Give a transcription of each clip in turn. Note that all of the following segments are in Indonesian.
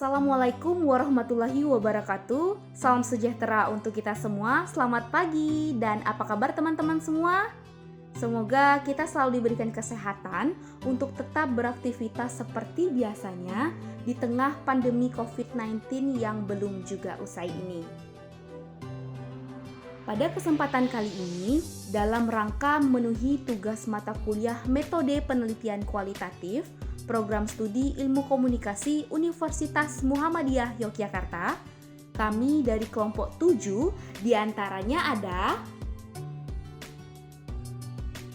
Assalamualaikum warahmatullahi wabarakatuh. Salam sejahtera untuk kita semua. Selamat pagi dan apa kabar teman-teman semua? Semoga kita selalu diberikan kesehatan untuk tetap beraktivitas seperti biasanya di tengah pandemi COVID-19 yang belum juga usai ini. Pada kesempatan kali ini, dalam rangka memenuhi tugas mata kuliah Metode Penelitian Kualitatif Program Studi Ilmu Komunikasi Universitas Muhammadiyah Yogyakarta, kami dari kelompok 7 diantaranya ada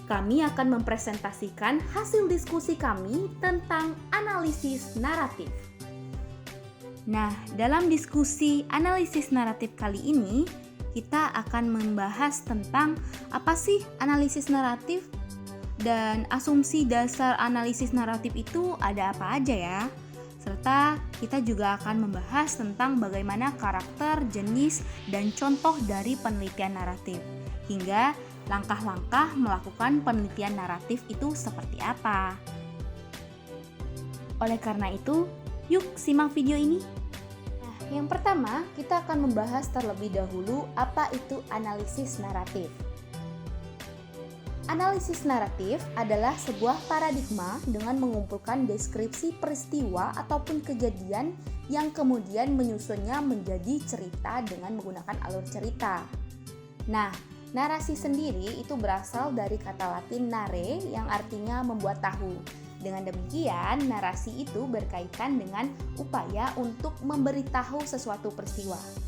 kami akan mempresentasikan hasil diskusi kami tentang analisis naratif. Nah, dalam diskusi analisis naratif kali ini, kita akan membahas tentang apa sih analisis naratif dan asumsi dasar analisis naratif itu ada apa aja ya. Serta kita juga akan membahas tentang bagaimana karakter, jenis, dan contoh dari penelitian naratif, hingga langkah-langkah melakukan penelitian naratif itu seperti apa. Oleh karena itu, yuk simak video ini. Nah, yang pertama, kita akan membahas terlebih dahulu apa itu analisis naratif. Analisis naratif adalah sebuah paradigma dengan mengumpulkan deskripsi peristiwa ataupun kejadian yang kemudian menyusunnya menjadi cerita dengan menggunakan alur cerita. Nah, narasi sendiri itu berasal dari kata Latin nare yang artinya membuat tahu. Dengan demikian, narasi itu berkaitan dengan upaya untuk memberitahu sesuatu peristiwa.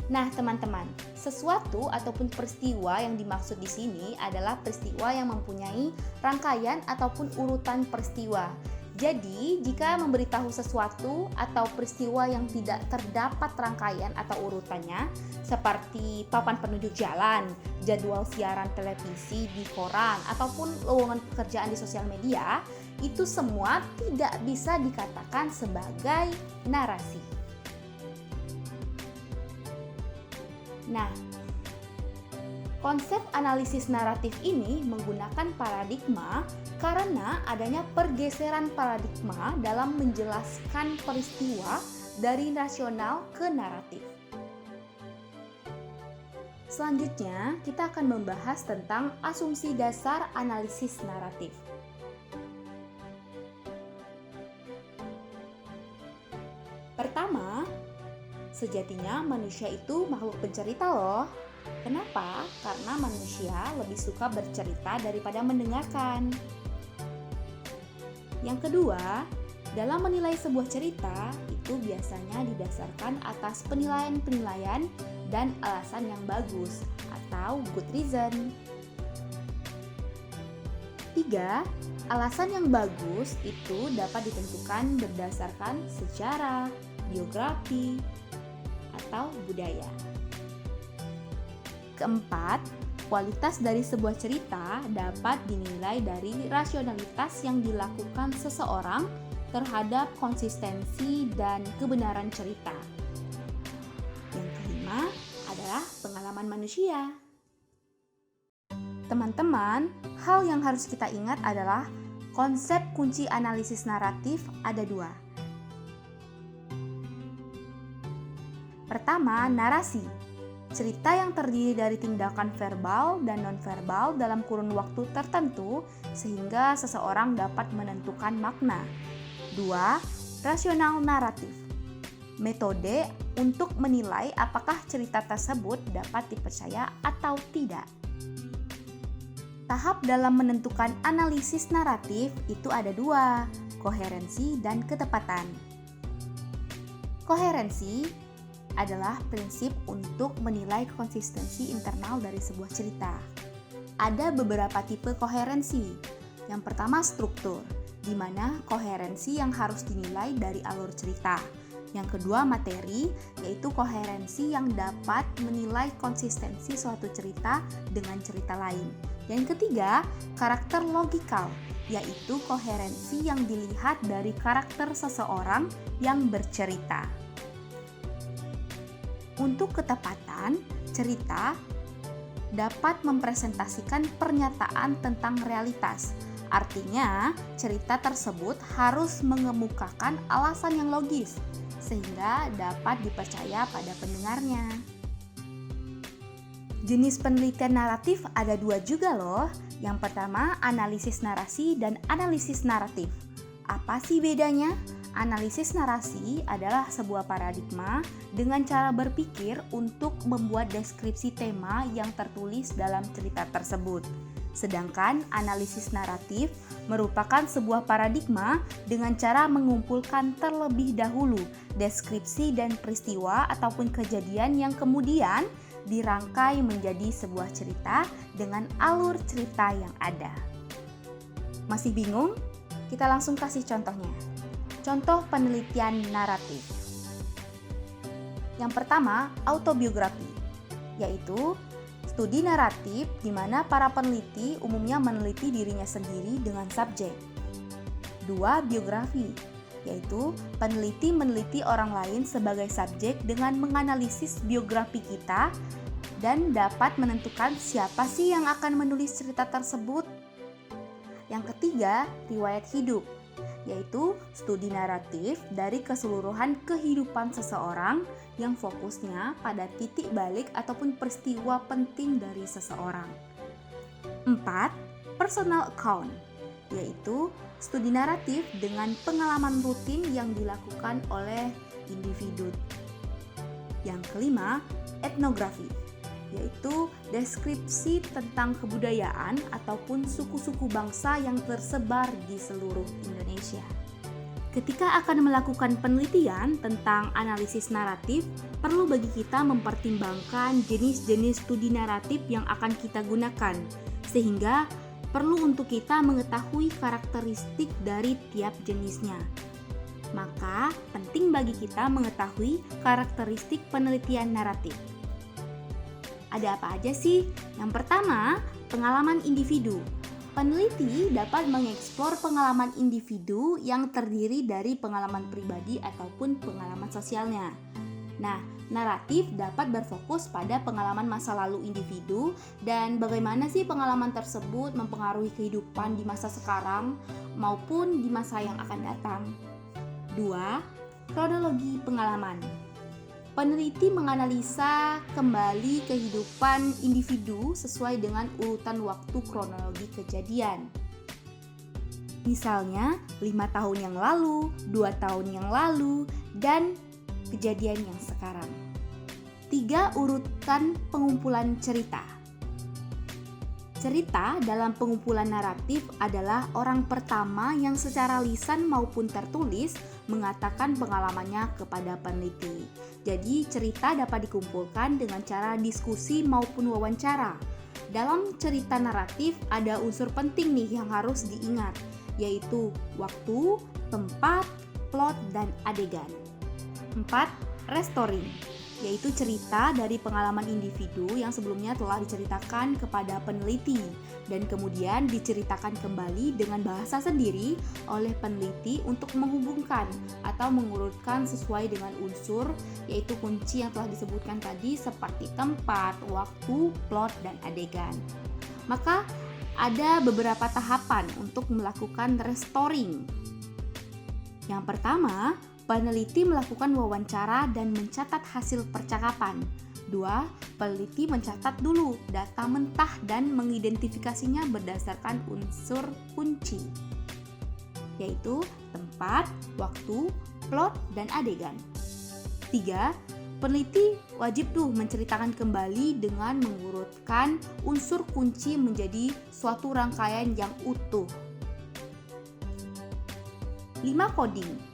Nah, teman-teman, sesuatu ataupun peristiwa yang dimaksud di sini adalah peristiwa yang mempunyai rangkaian ataupun urutan peristiwa. Jadi, jika memberitahu sesuatu atau peristiwa yang tidak terdapat rangkaian atau urutannya, seperti papan penunjuk jalan, jadwal siaran televisi di koran, ataupun lowongan pekerjaan di sosial media, itu semua tidak bisa dikatakan sebagai narasi. Nah, konsep analisis naratif ini menggunakan paradigma karena adanya pergeseran paradigma dalam menjelaskan peristiwa dari rasional ke naratif. Selanjutnya, kita akan membahas tentang asumsi dasar analisis naratif. Pertama, sejatinya manusia itu makhluk pencerita loh. Kenapa? Karena manusia lebih suka bercerita daripada mendengarkan. Yang kedua, dalam menilai sebuah cerita itu biasanya didasarkan atas penilaian-penilaian dan alasan yang bagus atau good reason. 3. Alasan yang bagus itu dapat ditentukan berdasarkan sejarah, biografi, atau budaya. Keempat, kualitas dari sebuah cerita dapat dinilai dari rasionalitas yang dilakukan seseorang terhadap konsistensi dan kebenaran cerita. Yang kelima adalah pengalaman manusia. Teman-teman, hal yang harus kita ingat adalah konsep kunci analisis naratif ada dua. Pertama, narasi. Cerita yang terdiri dari tindakan verbal dan nonverbal dalam kurun waktu tertentu sehingga seseorang dapat menentukan makna. 2. Rasional naratif. Metode untuk menilai apakah cerita tersebut dapat dipercaya atau tidak. Tahap dalam menentukan analisis naratif itu ada dua, koherensi dan ketepatan. Koherensi adalah prinsip untuk menilai konsistensi internal dari sebuah cerita. Ada beberapa tipe koherensi. Yang pertama struktur, di mana koherensi yang harus dinilai dari alur cerita. Yang kedua materi, yaitu koherensi yang dapat menilai konsistensi suatu cerita dengan cerita lain. Yang ketiga, karakter logikal, yaitu koherensi yang dilihat dari karakter seseorang yang bercerita. Untuk ketepatan, cerita dapat mempresentasikan pernyataan tentang realitas Artinya, cerita tersebut harus mengemukakan alasan yang logis sehingga dapat dipercaya pada pendengarnya. Jenis penelitian naratif ada 2 juga loh. Yang pertama, analisis narasi dan analisis naratif. Apa sih bedanya? Analisis narasi adalah sebuah paradigma dengan cara berpikir untuk membuat deskripsi tema yang tertulis dalam cerita tersebut. Sedangkan analisis naratif merupakan sebuah paradigma dengan cara mengumpulkan terlebih dahulu deskripsi dan peristiwa ataupun kejadian yang kemudian dirangkai menjadi sebuah cerita dengan alur cerita yang ada. Masih bingung? Kita langsung kasih contohnya. Contoh penelitian naratif. Yang pertama, autobiografi, yaitu studi naratif di mana para peneliti umumnya meneliti dirinya sendiri dengan subjek. 2. Biografi, yaitu peneliti meneliti orang lain sebagai subjek dengan menganalisis biografi kita dan dapat menentukan siapa sih yang akan menulis cerita tersebut. Yang ketiga, riwayat hidup, yaitu studi naratif dari keseluruhan kehidupan seseorang yang fokusnya pada titik balik ataupun peristiwa penting dari seseorang. 4. Personal account, yaitu studi naratif dengan pengalaman rutin yang dilakukan oleh individu. Yang kelima, etnografi, yaitu deskripsi tentang kebudayaan ataupun suku-suku bangsa yang tersebar di seluruh Indonesia. Ketika akan melakukan penelitian tentang analisis naratif, perlu bagi kita mempertimbangkan jenis-jenis studi naratif yang akan kita gunakan, sehingga perlu untuk kita mengetahui karakteristik dari tiap jenisnya. Maka, penting bagi kita mengetahui karakteristik penelitian naratif. Ada apa aja sih? Yang pertama, pengalaman individu. Peneliti dapat mengeksplor pengalaman individu yang terdiri dari pengalaman pribadi ataupun pengalaman sosialnya. Nah, naratif dapat berfokus pada pengalaman masa lalu individu dan bagaimana sih pengalaman tersebut mempengaruhi kehidupan di masa sekarang maupun di masa yang akan datang. 2. Kronologi pengalaman. Peneliti menganalisa kembali kehidupan individu sesuai dengan urutan waktu kronologi kejadian. Misalnya, 5 tahun yang lalu, 2 tahun yang lalu, dan kejadian yang sekarang. 3. Urutan pengumpulan cerita. Cerita dalam pengumpulan naratif adalah orang pertama yang secara lisan maupun tertulis mengatakan pengalamannya kepada peneliti. Jadi cerita dapat dikumpulkan dengan cara diskusi maupun wawancara. Dalam cerita naratif ada unsur penting nih yang harus diingat, yaitu waktu, tempat, plot, dan adegan. 4. Restoring, yaitu cerita dari pengalaman individu yang sebelumnya telah diceritakan kepada peneliti dan kemudian diceritakan kembali dengan bahasa sendiri oleh peneliti untuk menghubungkan atau mengurutkan sesuai dengan unsur, yaitu kunci yang telah disebutkan tadi seperti tempat, waktu, plot, dan adegan. Maka ada beberapa tahapan untuk melakukan restoring. Yang pertama, peneliti melakukan wawancara dan mencatat hasil percakapan. 2. Peneliti mencatat dulu data mentah dan mengidentifikasinya berdasarkan unsur kunci, yaitu tempat, waktu, plot, dan adegan. 3. Peneliti wajib menceritakan kembali dengan mengurutkan unsur kunci menjadi suatu rangkaian yang utuh. 5. Coding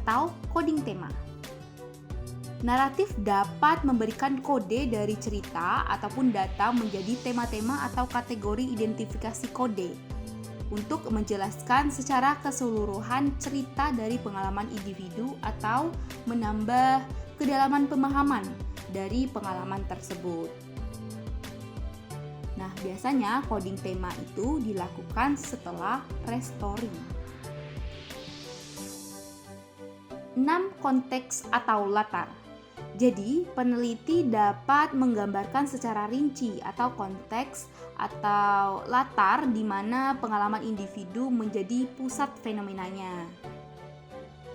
atau coding tema. Naratif dapat memberikan kode dari cerita ataupun data menjadi tema-tema atau kategori identifikasi kode untuk menjelaskan secara keseluruhan cerita dari pengalaman individu atau menambah kedalaman pemahaman dari pengalaman tersebut. Nah, biasanya coding tema itu dilakukan setelah restoring. 6. Konteks atau latar. Jadi, peneliti dapat menggambarkan secara rinci atau konteks atau latar di mana pengalaman individu menjadi pusat fenomenanya.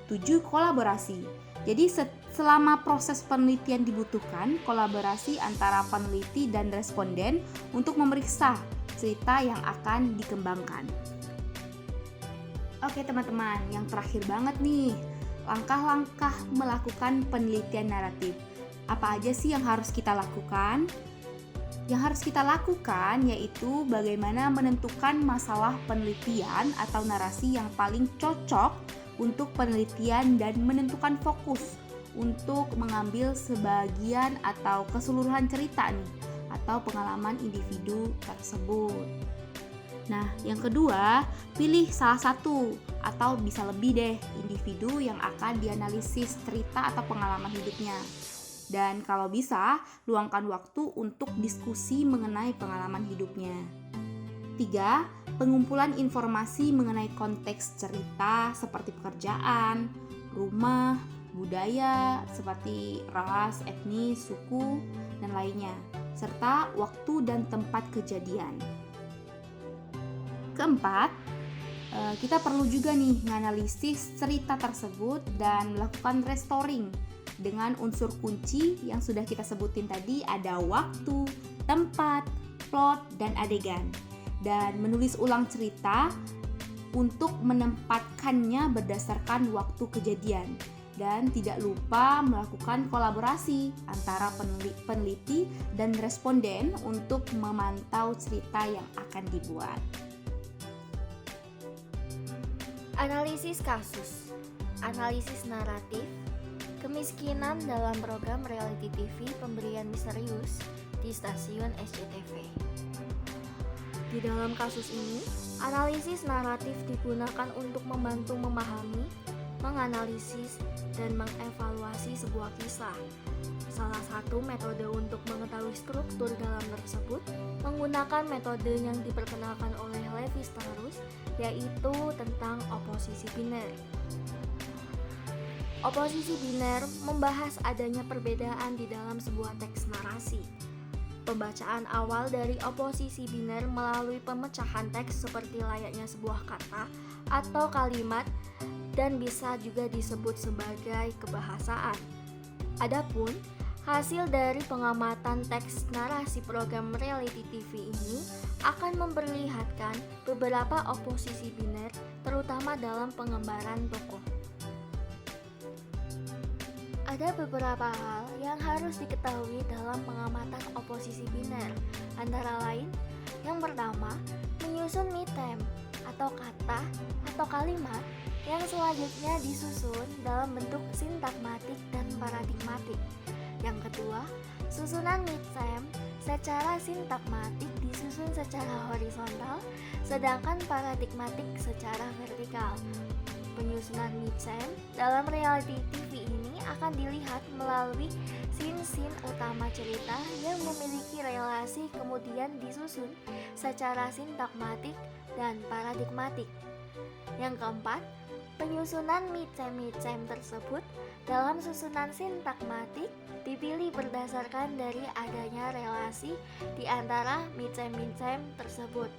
7. Kolaborasi. Jadi, selama proses penelitian dibutuhkan kolaborasi antara peneliti dan responden untuk memeriksa cerita yang akan dikembangkan. Oke teman-teman, yang terakhir banget nih, langkah-langkah melakukan penelitian naratif. Apa aja sih yang harus kita lakukan? Yang harus kita lakukan yaitu bagaimana menentukan masalah penelitian atau narasi yang paling cocok untuk penelitian dan menentukan fokus untuk mengambil sebagian atau keseluruhan cerita nih atau pengalaman individu tersebut. Nah, yang kedua, pilih salah satu atau bisa lebih deh individu yang akan dianalisis cerita atau pengalaman hidupnya. Dan kalau bisa, luangkan waktu untuk diskusi mengenai pengalaman hidupnya. 3. Pengumpulan informasi mengenai konteks cerita seperti pekerjaan, rumah, budaya seperti ras, etnis, suku, dan lainnya, serta waktu dan tempat kejadian. Keempat, kita perlu juga nih menganalisis cerita tersebut dan melakukan restoring dengan unsur kunci yang sudah kita sebutin tadi, ada waktu, tempat, plot, dan adegan. Dan menulis ulang cerita untuk menempatkannya berdasarkan waktu kejadian. Dan tidak lupa melakukan kolaborasi antara peneliti dan responden untuk memantau cerita yang akan dibuat. Analisis kasus, analisis naratif, kemiskinan dalam program reality TV Pemberian Misterius di stasiun SCTV. Di dalam kasus ini, analisis naratif digunakan untuk membantu memahami, menganalisis, dan mengevaluasi sebuah kisah. Salah satu metode untuk mengetahui struktur dalam tersebut menggunakan metode yang diperkenalkan oleh Levi-Strauss, yaitu tentang oposisi biner. Oposisi biner membahas adanya perbedaan di dalam sebuah teks narasi. Pembacaan awal dari oposisi biner melalui pemecahan teks seperti layaknya sebuah kata atau kalimat dan bisa juga disebut sebagai kebahasaan. Adapun hasil dari pengamatan teks narasi program reality TV ini akan memperlihatkan beberapa oposisi biner, terutama dalam pengembaraan tokoh. Ada beberapa hal yang harus diketahui dalam pengamatan oposisi biner, antara lain, yang pertama, menyusun mitem atau kata atau kalimat yang selanjutnya disusun dalam bentuk sintagmatik dan paradigmatik. Yang kedua, susunan mitem secara sintagmatik disusun secara horizontal, sedangkan paradigmatik secara vertikal. Penyusunan mitem dalam reality TV ini akan dilihat melalui scene-scene utama cerita yang memiliki relasi kemudian disusun secara sintagmatik dan paradigmatik. Yang keempat, penyusunan mitem tersebut dalam susunan sintagmatik dipilih berdasarkan dari adanya relasi di antara mitem tersebut.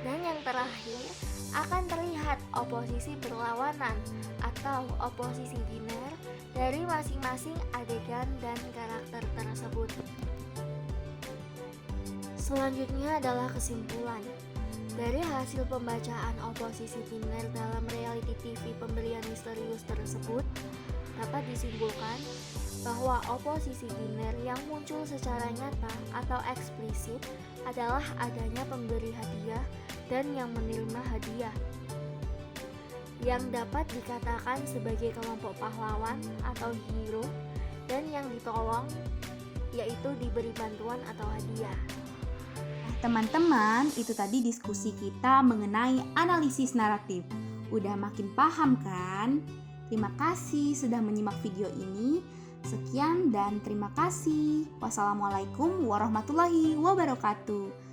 Dan yang terakhir, akan terlihat oposisi berlawanan atau oposisi biner dari masing-masing adegan dan karakter tersebut. Selanjutnya adalah kesimpulan. Dari hasil pembacaan oposisi biner dalam reality TV Pemberian Misterius tersebut, dapat disimpulkan bahwa oposisi biner yang muncul secara nyata atau eksplisit adalah adanya pemberi hadiah dan yang menerima hadiah, yang dapat dikatakan sebagai kelompok pahlawan atau hero, dan yang ditolong yaitu diberi bantuan atau hadiah. Teman-teman, itu tadi diskusi kita mengenai analisis naratif. Udah makin paham kan? Terima kasih sudah menyimak video ini. Sekian dan terima kasih. Wassalamualaikum warahmatullahi wabarakatuh.